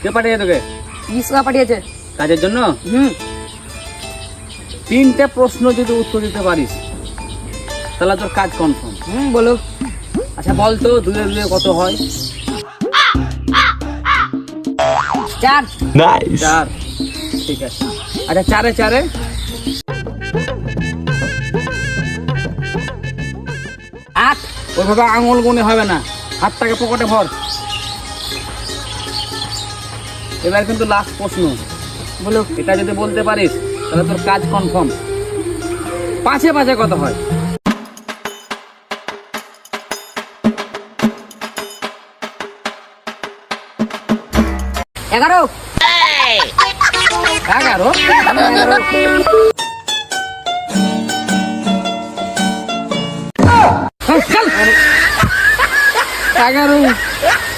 কে পাঠিয়েছে তোকে? ইসকা পাঠিয়েছে। কাজের জন্য? তিনটে প্রশ্ন যদি উত্তর দিতে পারিস তাহলে তোর কাজ কনফার্ম। বলো। আচ্ছা বল তো 2 এ 2 কত হয়? 4। 4। ঠিক আছে। আচ্ছা 4 এ 4 এ? 8। ওইভাবে আঙুল গুনে হবে না, হাতটাকে পকেটে ভর। এবার কিন্তু লাস্ট প্রশ্ন, বলো। এটা যদি বলতে পারিস তাহলে তোর কাজ কনফার্ম। 5 এ 5 এ কত হয়? 11। 11?